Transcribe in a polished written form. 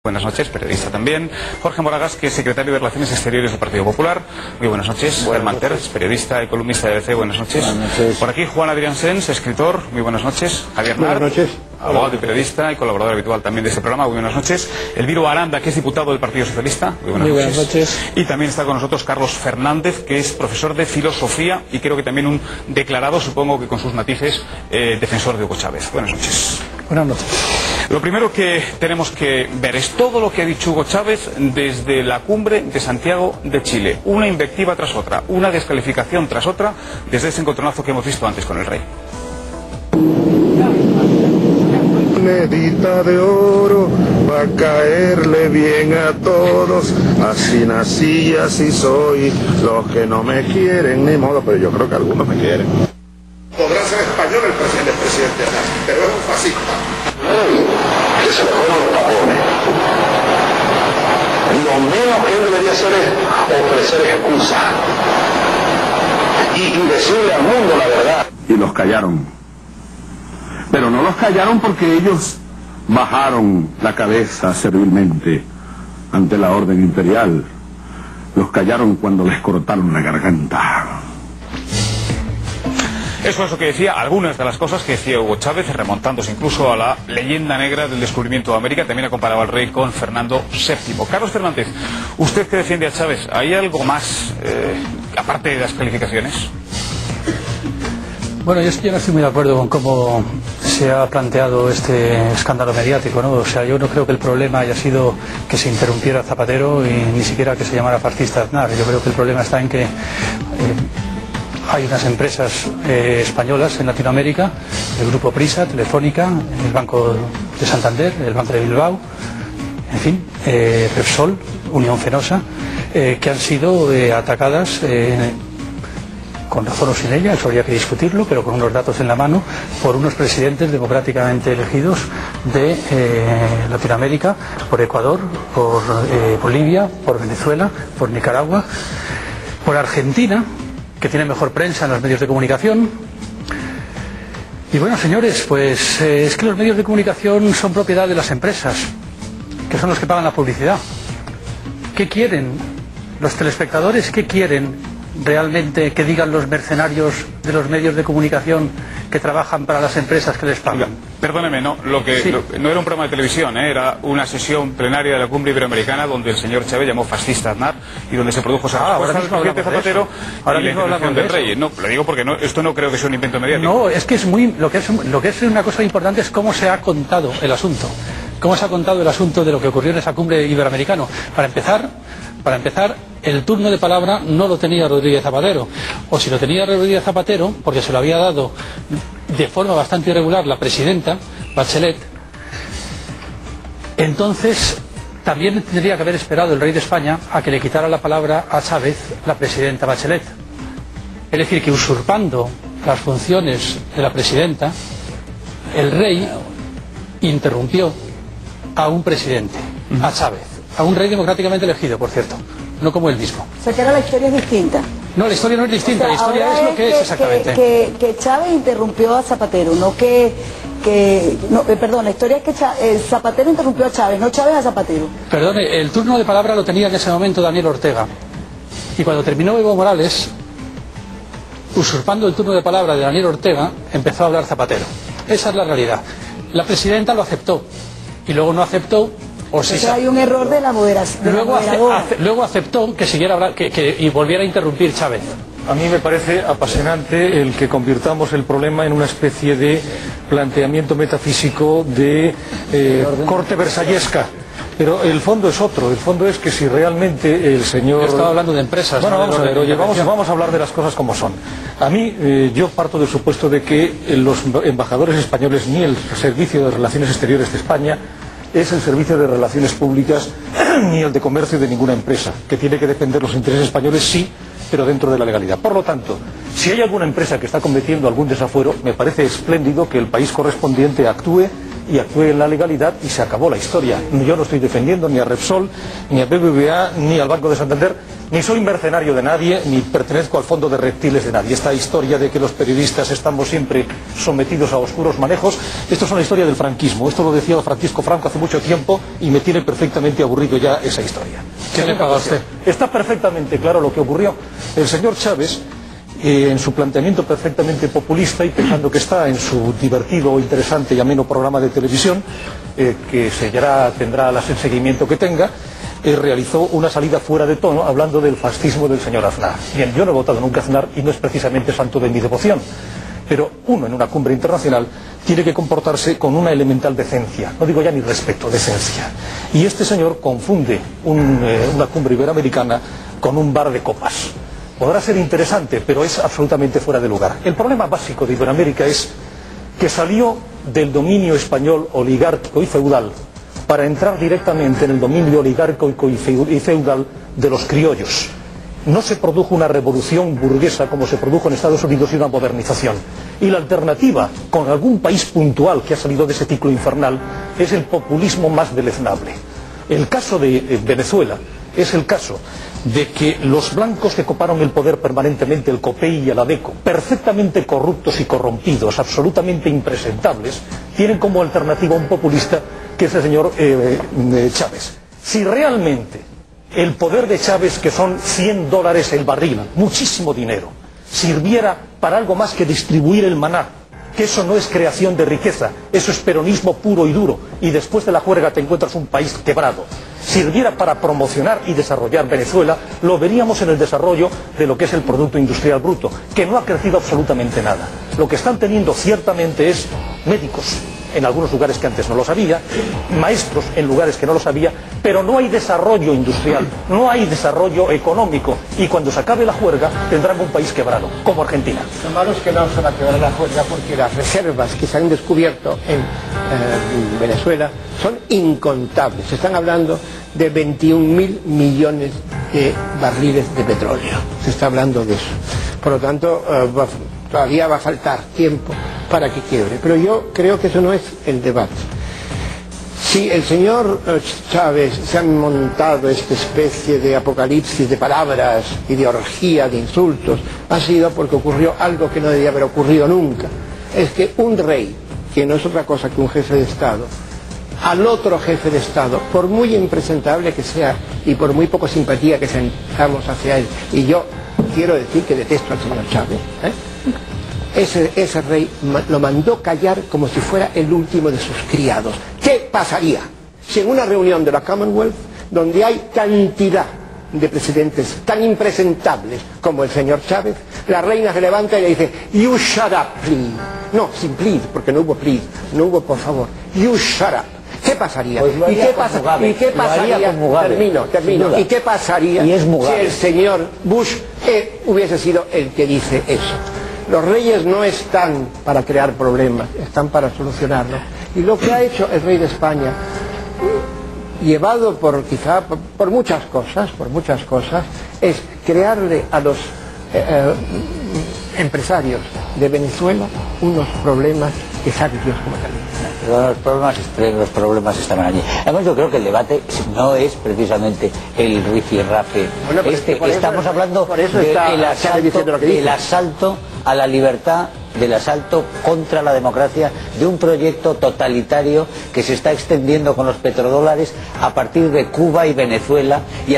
Buenas noches, periodista también. Jorge Moragas, que es secretario de Relaciones Exteriores del Partido Popular. Muy buenas noches. Germán Terz, periodista y columnista de ABC. Buenas noches. Buenas noches. Por aquí Juan Adrián Sens, escritor. Muy buenas noches. Javier Buenas Nart, noches. abogado y periodista y colaborador habitual también de este programa. Muy buenas noches. Elviro Aranda, que es diputado del Partido Socialista. Muy buenas noches. Y también está con nosotros Carlos Fernández, que es profesor de filosofía y creo que también un declarado, supongo que con sus matices, defensor de Hugo Chávez. Buenas noches. Buenas noches. Lo primero que tenemos que ver es todo lo que ha dicho Hugo Chávez desde la cumbre de Santiago de Chile. Una invectiva tras otra, una descalificación tras otra, desde ese encontronazo que hemos visto antes con el rey. Monedita de oro va a caerle bien a todos. Así nací y así soy. Los que no me quieren ni modo, pero yo creo que algunos me quieren. Podrá ser español el presidente, pero es un fascista. Que se le juegan los tapones. Lo menos que él debería hacer es ofrecer excusas y decirle al mundo la verdad. Y los callaron. Pero no los callaron porque ellos bajaron la cabeza servilmente ante la orden imperial. Los callaron cuando les cortaron la garganta. Eso es lo que decía, algunas de las cosas que decía Hugo Chávez, remontándose incluso a la leyenda negra del descubrimiento de América. También ha comparado al rey con Fernando VII. Carlos Fernández, usted que defiende a Chávez, ¿hay algo más, aparte de las calificaciones? Bueno, yo no estoy muy de acuerdo con cómo se ha planteado este escándalo mediático, ¿no? O sea, yo no creo que el problema haya sido que se interrumpiera Zapatero y ni siquiera que se llamara fascista Aznar. Yo creo que el problema está en que hay unas empresas españolas en Latinoamérica, el Grupo Prisa, Telefónica, el Banco de Santander, el Banco de Bilbao, en fin, Repsol, Unión Fenosa, que han sido atacadas con razón o sin ella, eso habría que discutirlo, pero con unos datos en la mano, por unos presidentes democráticamente elegidos de Latinoamérica, por Ecuador, por Bolivia, por Venezuela, por Nicaragua, por Argentina, que tiene mejor prensa en los medios de comunicación. Y bueno, señores, pues es que los medios de comunicación son propiedad de las empresas, que son los que pagan la publicidad. ¿Qué quieren los telespectadores? ¿Qué quieren realmente que digan los mercenarios de los medios de comunicación que trabajan para las empresas que les pagan? Perdóneme, no era un programa de televisión, era una sesión plenaria de la cumbre iberoamericana donde el señor Chávez llamó fascista a Aznar y donde se produjo esa respuesta del presidente Zapatero y la intervención del rey. No, lo digo porque esto no creo que sea un invento mediático. No, es que es muy lo que es una cosa importante es cómo se ha contado el asunto. Cómo se ha contado el asunto de lo que ocurrió en esa cumbre iberoamericana. Para empezar, el turno de palabra no lo tenía Rodríguez Zapatero. O si lo tenía Rodríguez Zapatero, porque se lo había dado de forma bastante irregular la presidenta Bachelet, entonces también tendría que haber esperado el rey de España a que le quitara la palabra a Chávez la presidenta Bachelet. Es decir, que usurpando las funciones de la presidenta, el rey interrumpió a un presidente, a Chávez, a un rey democráticamente elegido, por cierto, no como él mismo. O sea que ahora la historia es distinta. No, la historia no es distinta, la historia es lo que es exactamente. Que Chávez interrumpió a Zapatero, la historia es que Zapatero interrumpió a Chávez, no Chávez a Zapatero. Perdone, el turno de palabra lo tenía en ese momento Daniel Ortega. Y cuando terminó Evo Morales, usurpando el turno de palabra de Daniel Ortega, empezó a hablar Zapatero. Esa es la realidad. La presidenta lo aceptó y luego no aceptó. O sea, hay un error de la moderación. Luego aceptó que siguiera y volviera a interrumpir Chávez. A mí me parece apasionante el que convirtamos el problema en una especie de planteamiento metafísico de corte versallesca. Pero el fondo es otro, el fondo es que si realmente el señor... Yo estaba hablando de empresas. Bueno, vamos a ver, oye, vamos a hablar de las cosas como son. A mí, yo parto del supuesto de que los embajadores españoles ni el Servicio de Relaciones Exteriores de España es el Servicio de Relaciones Públicas ni el de comercio de ninguna empresa, que tiene que defender los intereses españoles, sí, pero dentro de la legalidad. Por lo tanto, si hay alguna empresa que está cometiendo algún desafuero, me parece espléndido que el país correspondiente actúe en la legalidad y se acabó la historia. Yo no estoy defendiendo ni a Repsol, ni a BBVA, ni al Banco de Santander, Ni soy mercenario de nadie, ni pertenezco al fondo de reptiles de nadie. Esta historia de que los periodistas estamos siempre sometidos a oscuros manejos, esto es una historia del franquismo. Esto lo decía Francisco Franco hace mucho tiempo y me tiene perfectamente aburrido ya esa historia. ¿Qué le paga a usted? Está perfectamente claro lo que ocurrió. El señor Chávez, en su planteamiento perfectamente populista y pensando que está en su divertido, interesante y ameno programa de televisión, que tendrá el seguimiento que tenga, realizó una salida fuera de tono hablando del fascismo del señor Aznar. Bien, yo no he votado nunca a Aznar y no es precisamente santo de mi devoción, pero uno en una cumbre internacional tiene que comportarse con una elemental decencia, no digo ya ni respeto, decencia. Y este señor confunde una cumbre iberoamericana con un bar de copas. Podrá ser interesante, pero es absolutamente fuera de lugar. El problema básico de Iberoamérica es que salió del dominio español oligárquico y feudal para entrar directamente en el dominio oligárquico y feudal de los criollos. No se produjo una revolución burguesa como se produjo en Estados Unidos y una modernización. Y la alternativa, con algún país puntual que ha salido de ese ciclo infernal, es el populismo más deleznable. El caso de Venezuela es el caso de que los blancos que coparon el poder permanentemente, el COPEI y el ADECO, perfectamente corruptos y corrompidos, absolutamente impresentables, tienen como alternativa un populista que es el señor Chávez. Si realmente el poder de Chávez, que son $100 el barril, muchísimo dinero, sirviera para algo más que distribuir el maná, que eso no es creación de riqueza, eso es peronismo puro y duro, y después de la juerga te encuentras un país quebrado, sirviera para promocionar y desarrollar Venezuela, lo veríamos en el desarrollo de lo que es el Producto Industrial Bruto, que no ha crecido absolutamente nada. Lo que están teniendo ciertamente es médicos, en algunos lugares que antes no los había, maestros en lugares que no los había, pero no hay desarrollo industrial, no hay desarrollo económico, y cuando se acabe la juerga tendrán un país quebrado, como Argentina. Lo malo es que no se va a quebrar la juerga porque las reservas que se han descubierto en Venezuela son incontables. Se están hablando de 21.000 millones de barriles de petróleo. Se está hablando de eso. Por lo tanto, todavía va a faltar tiempo para que quiebre. Pero yo creo que eso no es el debate. Si el señor Chávez se han montado esta especie de apocalipsis de palabras, ideología, de insultos, ha sido porque ocurrió algo que no debía haber ocurrido nunca. Es que un rey, que no es otra cosa que un jefe de Estado, al otro jefe de Estado, por muy impresentable que sea y por muy poca simpatía que sentamos hacia él, y yo quiero decir que detesto al señor Chávez, ese rey lo mandó callar como si fuera el último de sus criados. ¿Qué pasaría si en una reunión de la Commonwealth, donde hay cantidad de presidentes tan impresentables como el señor Chávez, la reina se levanta y le dice "You shut up, please"? No, sin please, porque no hubo please, no hubo por favor. "You shut up". ¿Qué pasaría? Pues ¿Y qué pasaría? Termino. ¿Y qué pasaría si el señor Bush hubiese sido el que dice eso? Los reyes no están para crear problemas, están para solucionarlos. Y lo que ha hecho el rey de España, llevado quizá por muchas cosas, es crearle a los empresarios de Venezuela unos problemas que sabe Dios cómo también. Los problemas están allí. Además, yo creo que el debate no es precisamente el rifirrafe. Bueno, estamos hablando del asalto a la libertad, del asalto contra la democracia, de un proyecto totalitario que se está extendiendo con los petrodólares a partir de Cuba y Venezuela.